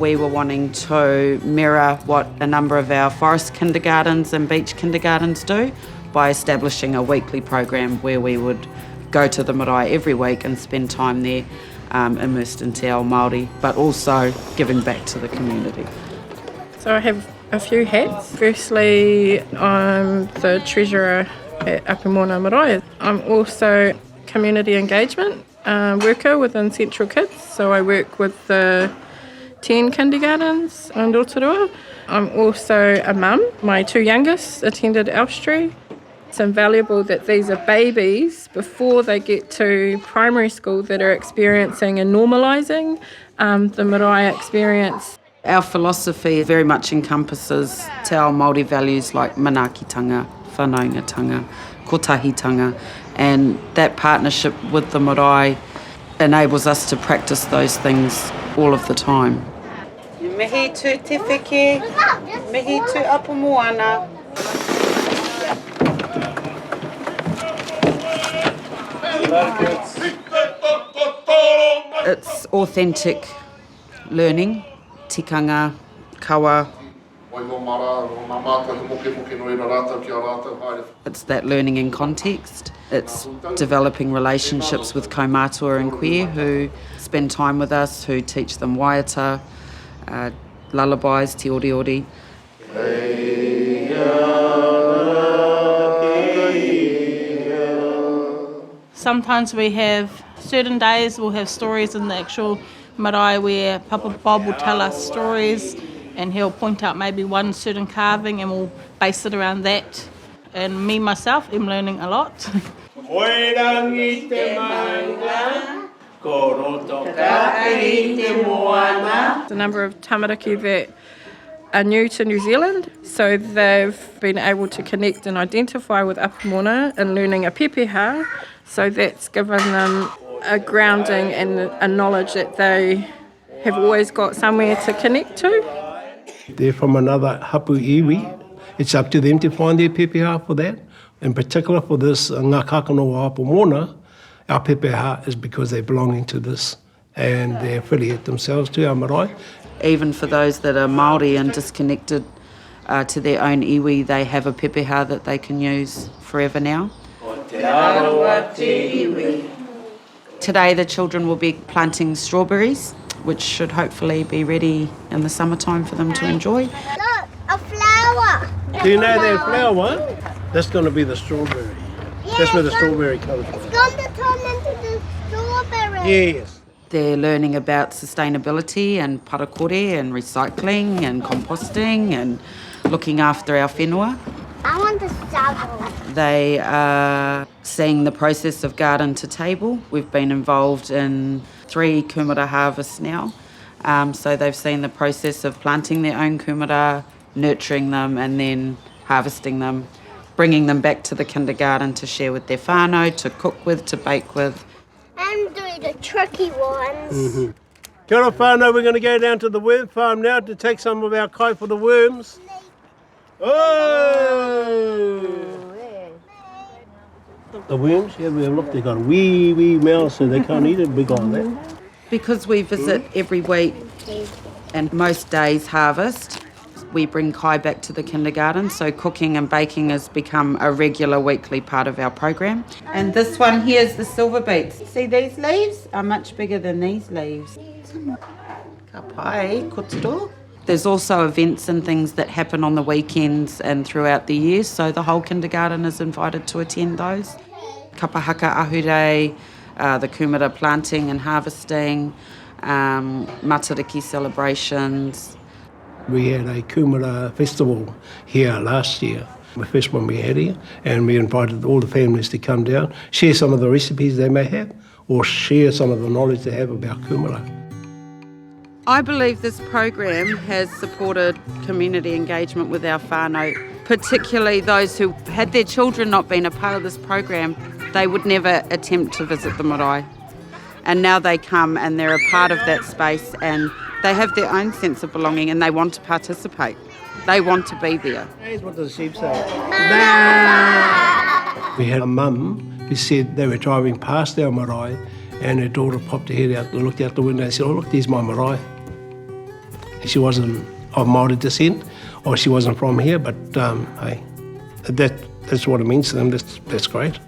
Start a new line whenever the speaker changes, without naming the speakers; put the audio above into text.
we were wanting to mirror what a number of our forest kindergartens and beach kindergartens do by establishing a weekly program where we would go to the marae every week and spend time there immersed in te ao Māori, but also giving back to the community.
So I have a few hats. Firstly, I'm the treasurer at Apamona Marae. I'm also community engagement worker within Central Kids, so I work with the 10 kindergartens in Rotorua. I'm also a mum. My two youngest attended Elstree. It's invaluable that these are babies before they get to primary school that are experiencing and normalising the marae experience.
Our philosophy very much encompasses te ao Māori values like manaakitanga, whanaungatanga, kotahitanga, and that partnership with the marae enables us to practice those things all of the time. Mihi tu te whike, mihi tu apamoana. It's authentic learning, tikanga, kawa. It's that learning in context. It's developing relationships with kaumātua and queer who spend time with us, who teach them waiata, lullabies, te ori ori.
Sometimes we have certain days we'll have stories in the actual marae where Papa Bob will tell us stories and he'll point out maybe one certain carving and we'll base it around that. And me, myself, am learning a lot.
A number of tamariki that are new to New Zealand, so they've been able to connect and identify with Apamona and learning a pepeha, so that's given them a grounding and a knowledge that they have always got somewhere to connect to.
They're from another hapu iwi. It's up to them to find their pepeha for that. In particular for this ngā kakano o Apamona, our pepeha is because they're belonging to this and they affiliate themselves to our marae.
Even for those that are Māori and disconnected to their own iwi, they have a pepeha that they can use forever now. Today the children will be planting strawberries, which should hopefully be ready in the summertime for them to enjoy.
Look, a flower.
Do you know that flower? That's going to be the strawberry.
Yeah,
That's where the strawberry comes from.
It's going to turn into the strawberry.
Yes.
They're learning about sustainability and parakore and recycling and composting and looking after our whenua.
I want the shovel.
They are seeing the process of garden to table. We've been involved in 3 kumara harvests now. So they've seen the process of planting their own kumara, nurturing them and then harvesting them, bringing them back to the kindergarten to share with their whānau, to cook with, to bake with.
I'm doing the tricky ones.
Mm-hmm. Kia ora whānau, we're going to go down to the worm farm now to take some of our kai for the worms. Oh! The worms, yeah, look, they've got a wee mouth so they can't eat it big like that.
Because we visit every week and most days harvest, we bring kai back to the kindergarten, so cooking and baking has become a regular weekly part of our program. And this one here is the silver beets. See, these leaves are much bigger than these leaves. Ka pai, kotoro. There's also events and things that happen on the weekends and throughout the year, so the whole kindergarten is invited to attend those. Kapahaka ahurei, the kumara planting and harvesting, matariki celebrations.
We had a kumara festival here last year, the first one we had here, and we invited all the families to come down, share some of the recipes they may have, or share some of the knowledge they have about kumara.
I believe this program has supported community engagement with our whānau, particularly those who, had their children not been a part of this program, they would never attempt to visit the marae. And now they come and they're a part of that space and they have their own sense of belonging and they want to participate. They want to be there.
Here's what the sheep say. We had a mum who said they were driving past our marae and her daughter popped her head out and looked out the window and said, oh look, there's my marae. she wasn't of Māori descent, or she wasn't from here, but hey, that's what it means to them. That's great.